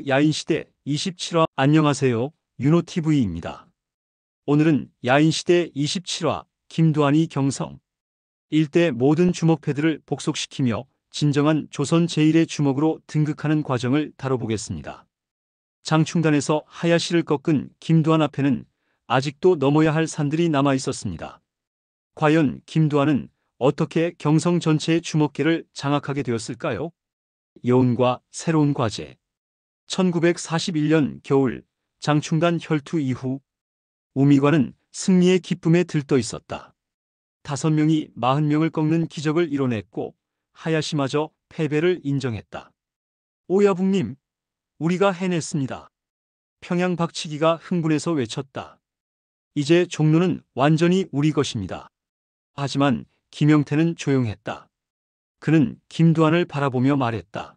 야인시대 27화 안녕하세요. 윤호TV입니다. 오늘은 야인시대 27화 김두한이 경성 일대 모든 주목패들을 복속시키며 진정한 조선 제1의 주목으로 등극하는 과정을 다뤄보겠습니다. 장충단에서 하야시를 꺾은 김두한 앞에는 아직도 넘어야 할 산들이 남아 있었습니다. 과연 김두한은 어떻게 경성 전체의 주목계를 장악하게 되었을까요? 여운과 새로운 과제. 1941년 겨울 장충단 혈투 이후 우미관은 승리의 기쁨에 들떠 있었다. 5명이 40명을 꺾는 기적을 이뤄냈고 하야시마저 패배를 인정했다. 오야붕님, 우리가 해냈습니다. 평양 박치기가 흥분해서 외쳤다. 이제 종로는 완전히 우리 것입니다. 하지만 김영태는 조용했다. 그는 김두한을 바라보며 말했다.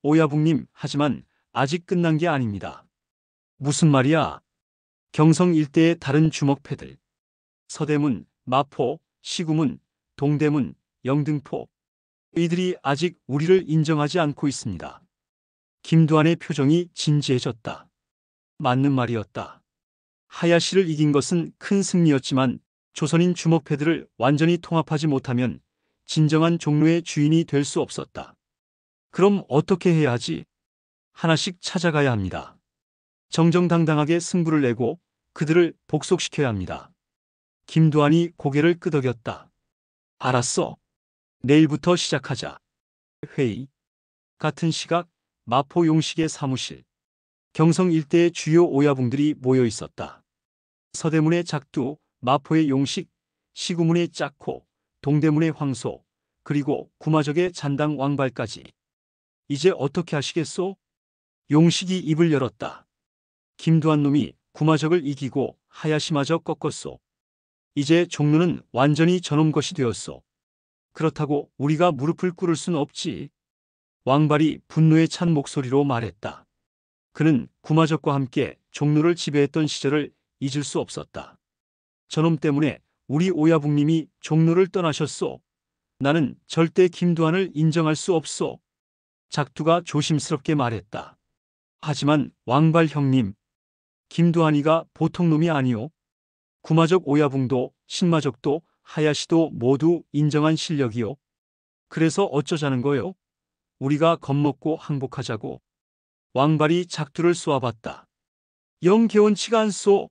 오야붕님, 하지만 아직 끝난 게 아닙니다. 무슨 말이야? 경성 일대의 다른 주목패들. 서대문, 마포, 시구문, 동대문, 영등포. 이들이 아직 우리를 인정하지 않고 있습니다. 김두한의 표정이 진지해졌다. 맞는 말이었다. 하야시를 이긴 것은 큰 승리였지만 조선인 주목패들을 완전히 통합하지 못하면 진정한 종로의 주인이 될 수 없었다. 그럼 어떻게 해야 하지? 하나씩 찾아가야 합니다. 정정당당하게 승부를 내고 그들을 복속시켜야 합니다. 김두한이 고개를 끄덕였다. 알았어. 내일부터 시작하자. 회의. 같은 시각 마포 용식의 사무실. 경성 일대의 주요 오야붕들이 모여 있었다. 서대문의 작두, 마포의 용식, 시구문의 짝호, 동대문의 황소, 그리고 구마적의 잔당 왕발까지. 이제 어떻게 하시겠소? 용식이 입을 열었다. 김두한 놈이 구마적을 이기고 하야시마저 꺾었소. 이제 종로는 완전히 저놈 것이 되었소. 그렇다고 우리가 무릎을 꿇을 순 없지. 왕발이 분노에 찬 목소리로 말했다. 그는 구마적과 함께 종로를 지배했던 시절을 잊을 수 없었다. 저놈 때문에 우리 오야붕님이 종로를 떠나셨소. 나는 절대 김두한을 인정할 수 없소. 작두가 조심스럽게 말했다. 하지만 왕발 형님, 김두한이가 보통 놈이 아니오. 구마적 오야붕도 신마적도 하야시도 모두 인정한 실력이오. 그래서 어쩌자는 거요? 우리가 겁먹고 항복하자고. 왕발이 작두를 쏘아봤다. 영 개원치가 않소.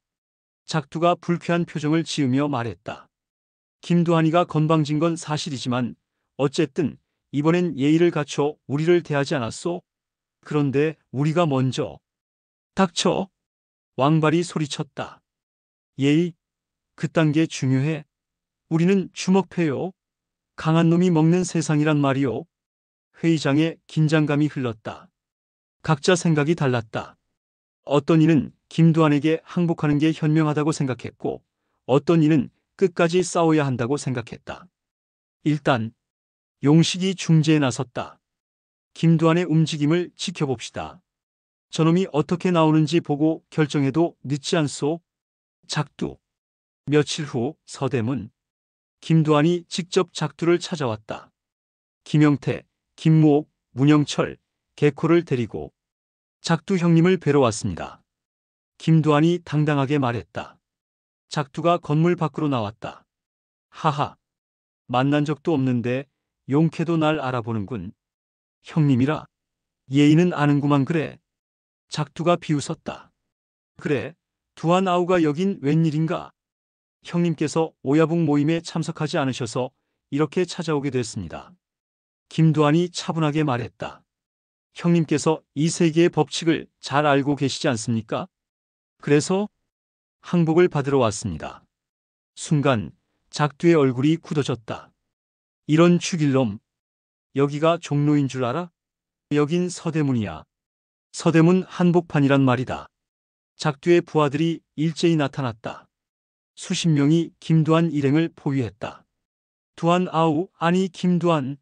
작두가 불쾌한 표정을 지으며 말했다. 김두한이가 건방진 건 사실이지만 어쨌든 이번엔 예의를 갖춰 우리를 대하지 않았소? 그런데 우리가 먼저. 닥쳐. 왕발이 소리쳤다. 예의? 그딴 게 중요해? 우리는 주먹패요. 강한 놈이 먹는 세상이란 말이오. 회의장에 긴장감이 흘렀다. 각자 생각이 달랐다. 어떤 이는 김두한에게 항복하는 게 현명하다고 생각했고 어떤 이는 끝까지 싸워야 한다고 생각했다. 일단 용식이 중재에 나섰다. 김두한의 움직임을 지켜봅시다. 저놈이 어떻게 나오는지 보고 결정해도 늦지 않소. 작두. 며칠 후 서대문. 김두한이 직접 작두를 찾아왔다. 김영태, 김무옥, 문영철, 개코를 데리고 작두 형님을 뵈러 왔습니다. 김두한이 당당하게 말했다. 작두가 건물 밖으로 나왔다. 하하. 만난 적도 없는데 용케도 날 알아보는군. 형님이라. 예의는 아는구만 그래. 작두가 비웃었다. 그래, 두한 아우가 여긴 웬일인가? 형님께서 오야붕 모임에 참석하지 않으셔서 이렇게 찾아오게 됐습니다. 김두한이 차분하게 말했다. 형님께서 이 세계의 법칙을 잘 알고 계시지 않습니까? 그래서 항복을 받으러 왔습니다. 순간 작두의 얼굴이 굳어졌다. 이런 죽일놈. 여기가 종로인 줄 알아? 여긴 서대문이야. 서대문 한복판이란 말이다. 작두의 부하들이 일제히 나타났다. 수십 명이 김두한 일행을 포위했다. 두한 아우, 아니 김두한.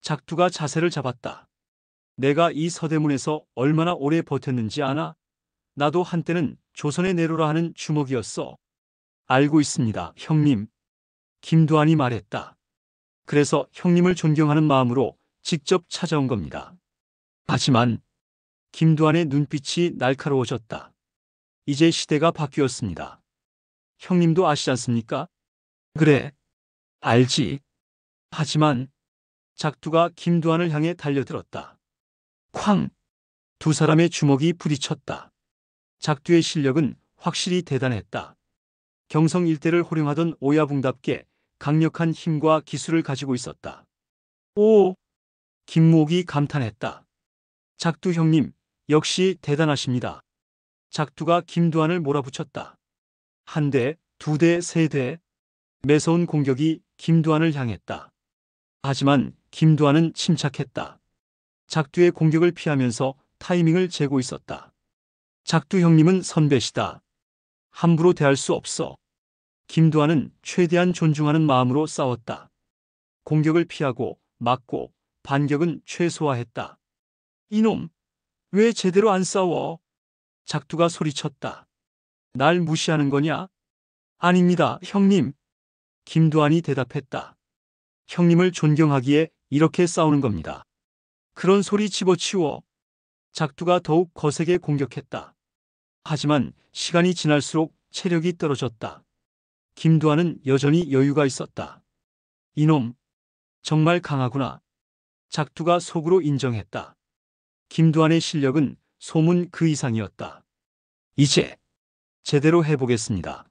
작두가 자세를 잡았다. 내가 이 서대문에서 얼마나 오래 버텼는지 아나? 나도 한때는 조선의 내로라 하는 주먹이었어. 알고 있습니다, 형님. 김두한이 말했다. 그래서 형님을 존경하는 마음으로 직접 찾아온 겁니다. 하지만 김두한의 눈빛이 날카로워졌다. 이제 시대가 바뀌었습니다. 형님도 아시지 않습니까? 그래, 알지. 하지만 작두가 김두한을 향해 달려들었다. 쾅! 두 사람의 주먹이 부딪혔다. 작두의 실력은 확실히 대단했다. 경성 일대를 호령하던 오야붕답게 강력한 힘과 기술을 가지고 있었다. 오! 김무옥이 감탄했다. 작두 형님, 역시 대단하십니다. 작두가 김두한을 몰아붙였다. 한 대, 두 대, 세 대. 매서운 공격이 김두한을 향했다. 하지만 김두한은 침착했다. 작두의 공격을 피하면서 타이밍을 재고 있었다. 작두 형님은 선배시다. 함부로 대할 수 없어. 김두한은 최대한 존중하는 마음으로 싸웠다. 공격을 피하고 막고 반격은 최소화했다. 이놈, 왜 제대로 안 싸워? 작두가 소리쳤다. 날 무시하는 거냐? 아닙니다, 형님. 김두한이 대답했다. 형님을 존경하기에 이렇게 싸우는 겁니다. 그런 소리 집어치워. 작두가 더욱 거세게 공격했다. 하지만 시간이 지날수록 체력이 떨어졌다. 김두한은 여전히 여유가 있었다. 이놈, 정말 강하구나. 작두가 속으로 인정했다. 김두한의 실력은 소문 그 이상이었다. 이제 제대로 해보겠습니다.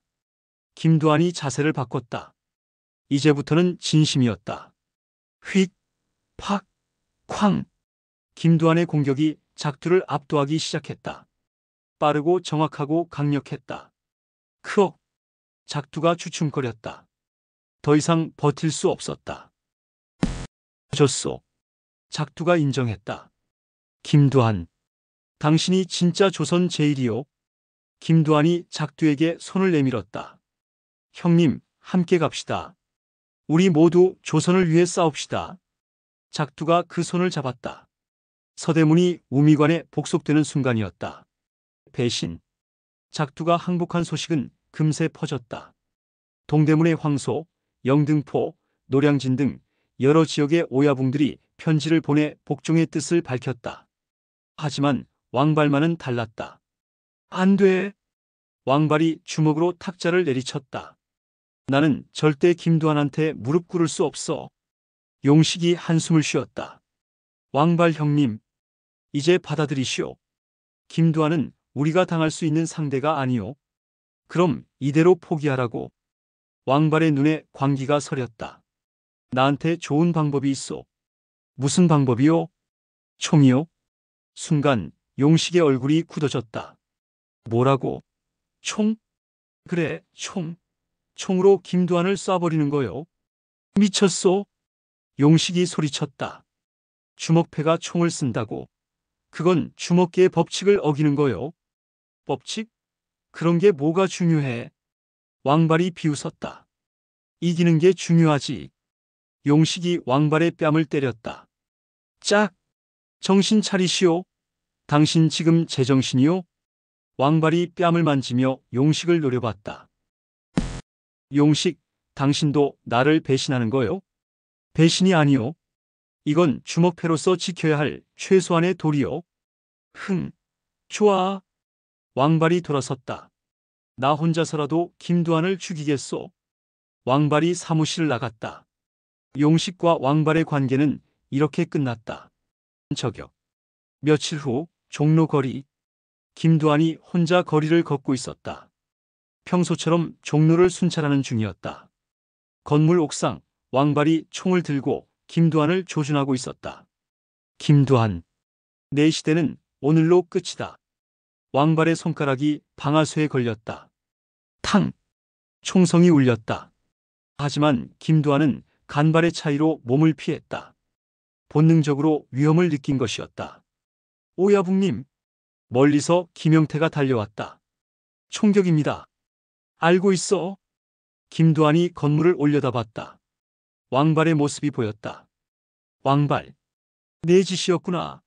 김두한이 자세를 바꿨다. 이제부터는 진심이었다. 휙, 팍, 쾅. 김두한의 공격이 작두를 압도하기 시작했다. 빠르고 정확하고 강력했다. 크억. 작두가 주춤거렸다. 더 이상 버틸 수 없었다. 졌소. 작두가 인정했다. 김두한, 당신이 진짜 조선 제일이요. 김두한이 작두에게 손을 내밀었다. 형님, 함께 갑시다. 우리 모두 조선을 위해 싸웁시다. 작두가 그 손을 잡았다. 서대문이 우미관에 복속되는 순간이었다. 배신. 작두가 항복한 소식은 금세 퍼졌다. 동대문의 황소, 영등포, 노량진 등 여러 지역의 오야붕들이 편지를 보내 복종의 뜻을 밝혔다. 하지만 왕발만은 달랐다. 안 돼. 왕발이 주먹으로 탁자를 내리쳤다. 나는 절대 김두한한테 무릎 꿇을 수 없어. 용식이 한숨을 쉬었다. 왕발 형님, 이제 받아들이시오. 김두한은 우리가 당할 수 있는 상대가 아니오. 그럼 이대로 포기하라고. 왕발의 눈에 광기가 서렸다. 나한테 좋은 방법이 있어. 무슨 방법이요? 총이요? 순간 용식의 얼굴이 굳어졌다. 뭐라고? 총? 그래, 총. 총으로 김두한을 쏴버리는 거요. 미쳤소? 용식이 소리쳤다. 주먹패가 총을 쓴다고. 그건 주먹계의 법칙을 어기는 거요. 법칙? 그런 게 뭐가 중요해? 왕발이 비웃었다. 이기는 게 중요하지. 용식이 왕발의 뺨을 때렸다. 짝! 정신 차리시오. 당신 지금 제정신이요? 왕발이 뺨을 만지며 용식을 노려봤다. 용식, 당신도 나를 배신하는 거요? 배신이 아니요. 이건 주먹패로서 지켜야 할 최소한의 도리요. 흥, 좋아. 왕발이 돌아섰다. 나 혼자서라도 김두한을 죽이겠소. 왕발이 사무실을 나갔다. 용식과 왕발의 관계는 이렇게 끝났다. 저격. 며칠 후 종로 거리. 김두한이 혼자 거리를 걷고 있었다. 평소처럼 종로를 순찰하는 중이었다. 건물 옥상, 왕발이 총을 들고 김두한을 조준하고 있었다. 김두한, 내 시대는 오늘로 끝이다. 왕발의 손가락이 방아쇠에 걸렸다. 탕! 총성이 울렸다. 하지만 김두한은 간발의 차이로 몸을 피했다. 본능적으로 위험을 느낀 것이었다. 오야붕님, 멀리서 김영태가 달려왔다. 총격입니다. 알고 있어. 김두한이 건물을 올려다봤다. 왕발의 모습이 보였다. 왕발, 내 짓이었구나.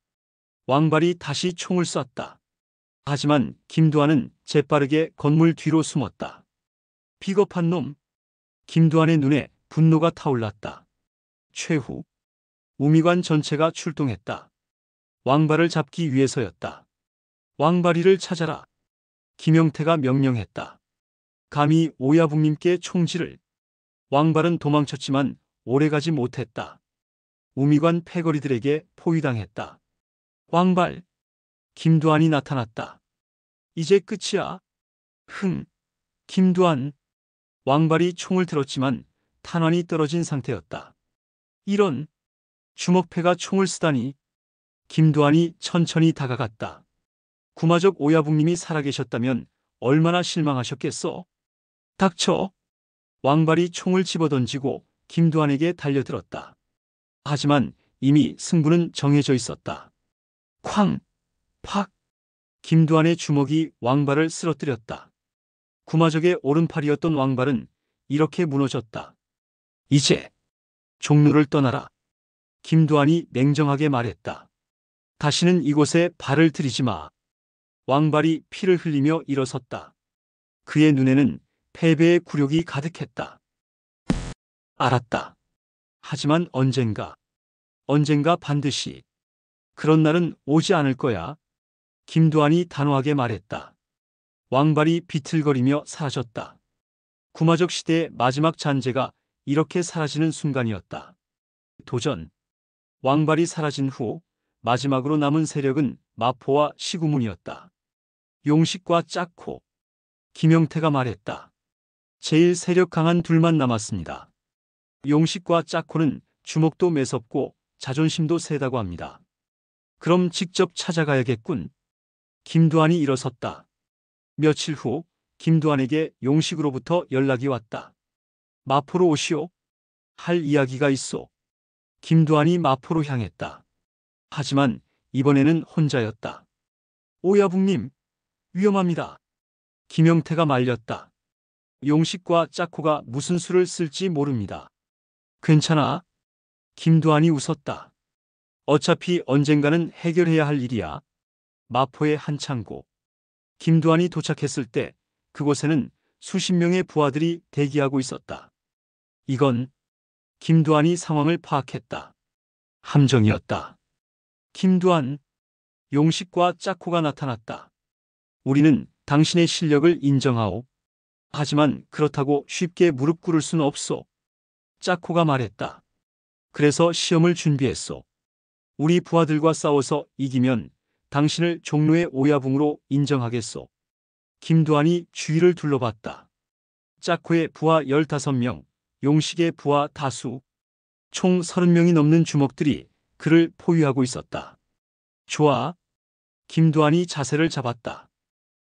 왕발이 다시 총을 쐈다. 하지만 김두한은 재빠르게 건물 뒤로 숨었다. 비겁한 놈. 김두한의 눈에 분노가 타올랐다. 최후. 우미관 전체가 출동했다. 왕발을 잡기 위해서였다. 왕발이를 찾아라. 김영태가 명령했다. 감히 오야붕님께 총질을. 왕발은 도망쳤지만 오래가지 못했다. 우미관 패거리들에게 포위당했다. 왕발. 김두한이 나타났다. 이제 끝이야. 흥. 김두한. 왕발이 총을 들었지만 탄환이 떨어진 상태였다. 이런. 주먹패가 총을 쓰다니. 김두한이 천천히 다가갔다. 구마적 오야붕님이 살아계셨다면 얼마나 실망하셨겠어? 닥쳐. 왕발이 총을 집어던지고 김두한에게 달려들었다. 하지만 이미 승부는 정해져 있었다. 쾅! 팍! 김두한의 주먹이 왕발을 쓰러뜨렸다. 구마적의 오른팔이었던 왕발은 이렇게 무너졌다. 이제 종로를 떠나라. 김두한이 냉정하게 말했다. 다시는 이곳에 발을 들이지 마. 왕발이 피를 흘리며 일어섰다. 그의 눈에는 패배의 굴욕이 가득했다. 알았다. 하지만 언젠가 반드시 그런 날은 오지 않을 거야. 김두한이 단호하게 말했다. 왕발이 비틀거리며 사라졌다. 구마적 시대의 마지막 잔재가 이렇게 사라지는 순간이었다. 도전. 왕발이 사라진 후 마지막으로 남은 세력은 마포와 시구문이었다. 용식과 짝코. 김영태가 말했다. 제일 세력 강한 둘만 남았습니다. 용식과 짝코는 주먹도 매섭고 자존심도 세다고 합니다. 그럼 직접 찾아가야겠군. 김두한이 일어섰다. 며칠 후 김두한에게 용식으로부터 연락이 왔다. 마포로 오시오. 할 이야기가 있어. 김두한이 마포로 향했다. 하지만 이번에는 혼자였다. 오야붕님, 위험합니다. 김영태가 말렸다. 용식과 짝코가 무슨 수를 쓸지 모릅니다. 괜찮아. 김두한이 웃었다. 어차피 언젠가는 해결해야 할 일이야. 마포의 한 창고. 김두한이 도착했을 때 그곳에는 수십 명의 부하들이 대기하고 있었다. 이건 김두한이 상황을 파악했다. 함정이었다. 김두한, 용식과 짝코가 나타났다. 우리는 당신의 실력을 인정하오. 하지만 그렇다고 쉽게 무릎 꿇을 수는 없소. 짝코가 말했다. 그래서 시험을 준비했소. 우리 부하들과 싸워서 이기면 당신을 종로의 오야붕으로 인정하겠소. 김두한이 주위를 둘러봤다. 짝코의 부하 15명, 용식의 부하 다수, 총 30명이 넘는 주먹들이 그를 포위하고 있었다. 좋아. 김두한이 자세를 잡았다.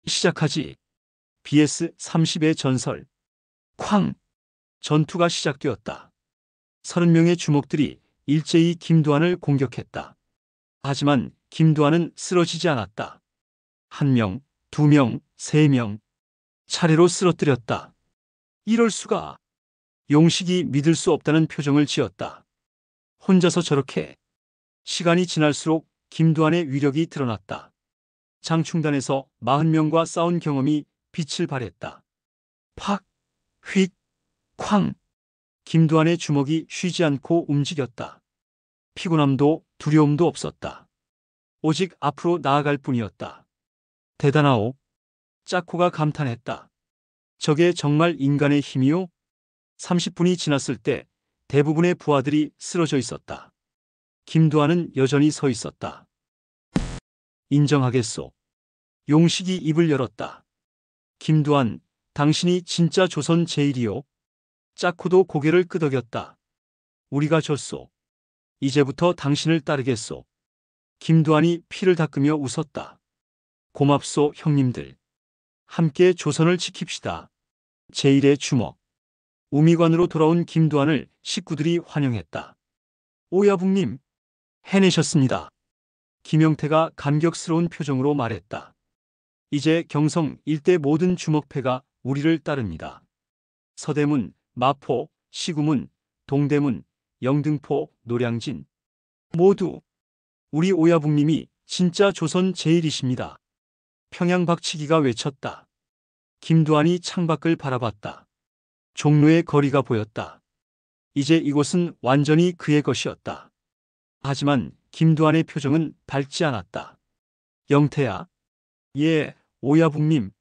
시작하지. BS-30의 전설. 쾅! 전투가 시작되었다. 30명의 주먹들이 일제히 김두한을 공격했다. 하지만 김두한은 쓰러지지 않았다. 1명, 2명, 3명. 차례로 쓰러뜨렸다. 이럴 수가. 용식이 믿을 수 없다는 표정을 지었다. 혼자서 저렇게. 시간이 지날수록 김두한의 위력이 드러났다. 장충단에서 40명과 싸운 경험이 빛을 발했다. 팍! 휙! 쾅! 김두한의 주먹이 쉬지 않고 움직였다. 피곤함도 두려움도 없었다. 오직 앞으로 나아갈 뿐이었다. 대단하오. 짝코가 감탄했다. 저게 정말 인간의 힘이오? 30분이 지났을 때 대부분의 부하들이 쓰러져 있었다. 김두한은 여전히 서 있었다. 인정하겠소. 용식이 입을 열었다. 김두한, 당신이 진짜 조선 제일이오? 짝코도 고개를 끄덕였다. 우리가 졌소. 이제부터 당신을 따르겠소. 김두한이 피를 닦으며 웃었다. 고맙소, 형님들. 함께 조선을 지킵시다. 제일의 주먹. 우미관으로 돌아온 김두한을 식구들이 환영했다. 오야붕님, 해내셨습니다. 김영태가 감격스러운 표정으로 말했다. 이제 경성 일대 모든 주먹패가 우리를 따릅니다. 서대문, 마포, 시구문, 동대문, 영등포, 노량진. 모두 우리 오야붕님이 진짜 조선 제일이십니다. 평양 박치기가 외쳤다. 김두한이 창밖을 바라봤다. 종로의 거리가 보였다. 이제 이곳은 완전히 그의 것이었다. 하지만 김두한의 표정은 밝지 않았다. 영태야. 예, 오야붕님.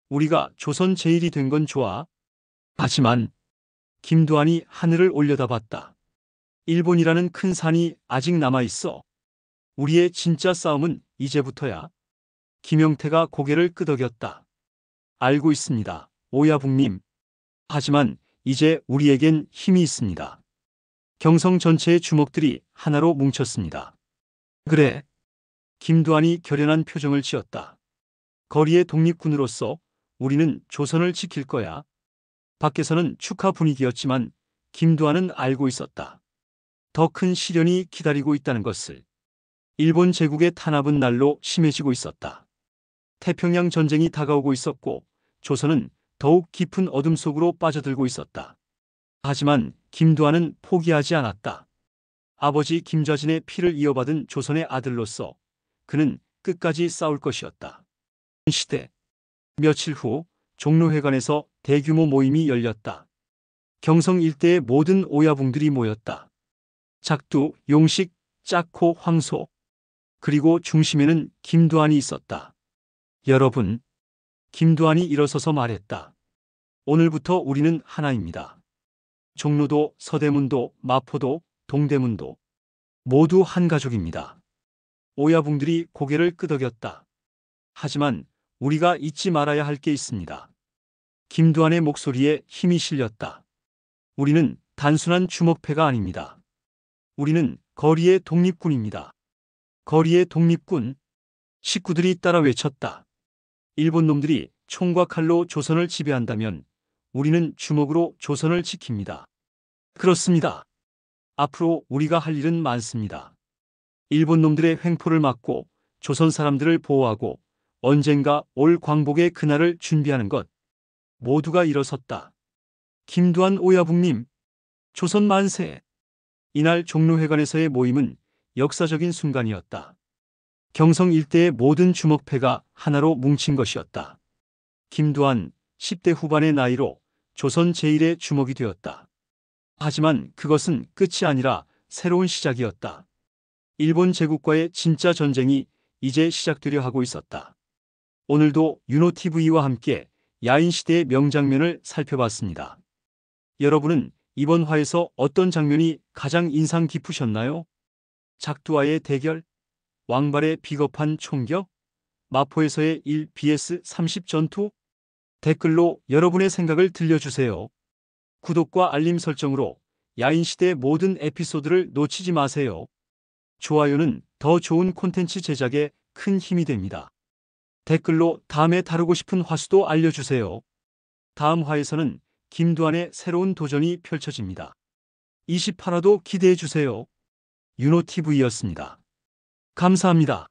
우리가 조선 제일이 된 건 좋아. 하지만 김두한이 하늘을 올려다봤다. 일본이라는 큰 산이 아직 남아있어. 우리의 진짜 싸움은 이제부터야. 김영태가 고개를 끄덕였다. 알고 있습니다, 오야붕님. 하지만 이제 우리에겐 힘이 있습니다. 경성 전체의 주먹들이 하나로 뭉쳤습니다. 그래. 김두한이 결연한 표정을 지었다. 거리의 독립군으로서 우리는 조선을 지킬 거야. 밖에서는 축하 분위기였지만 김두한은 알고 있었다. 더 큰 시련이 기다리고 있다는 것을. 일본 제국의 탄압은 날로 심해지고 있었다. 태평양 전쟁이 다가오고 있었고 조선은 더욱 깊은 어둠 속으로 빠져들고 있었다. 하지만 김두한은 포기하지 않았다. 아버지 김좌진의 피를 이어받은 조선의 아들로서 그는 끝까지 싸울 것이었다. 시대. 며칠 후 종로회관에서 대규모 모임이 열렸다. 경성 일대의 모든 오야붕들이 모였다. 작두, 용식, 짝호, 황소. 그리고 중심에는 김두한이 있었다. 여러분, 김두한이 일어서서 말했다. 오늘부터 우리는 하나입니다. 종로도, 서대문도, 마포도, 동대문도 모두 한 가족입니다. 오야붕들이 고개를 끄덕였다. 하지만 우리가 잊지 말아야 할 게 있습니다. 김두한의 목소리에 힘이 실렸다. 우리는 단순한 주먹패가 아닙니다. 우리는 거리의 독립군입니다. 거리의 독립군. 식구들이 따라 외쳤다. 일본 놈들이 총과 칼로 조선을 지배한다면 우리는 주먹으로 조선을 지킵니다. 그렇습니다. 앞으로 우리가 할 일은 많습니다. 일본 놈들의 횡포를 막고 조선 사람들을 보호하고 언젠가 올 광복의 그날을 준비하는 것. 모두가 일어섰다. 김두한 오야붕님, 조선 만세. 이날 종로회관에서의 모임은 역사적인 순간이었다. 경성 일대의 모든 주먹패가 하나로 뭉친 것이었다. 김두한 10대 후반의 나이로 조선 제1의 주먹이 되었다. 하지만 그것은 끝이 아니라 새로운 시작이었다. 일본 제국과의 진짜 전쟁이 이제 시작되려 하고 있었다. 오늘도 윤호TV와 함께 야인시대의 명장면을 살펴봤습니다. 여러분은 이번 화에서 어떤 장면이 가장 인상 깊으셨나요? 작두와의 대결? 왕발의 비겁한 총격? 마포에서의 1vs30 전투? 댓글로 여러분의 생각을 들려주세요. 구독과 알림 설정으로 야인시대의 모든 에피소드를 놓치지 마세요. 좋아요는 더 좋은 콘텐츠 제작에 큰 힘이 됩니다. 댓글로 다음에 다루고 싶은 화수도 알려주세요. 다음 화에서는 김두한의 새로운 도전이 펼쳐집니다. 28화도 기대해주세요. 윤호TV였습니다. 감사합니다.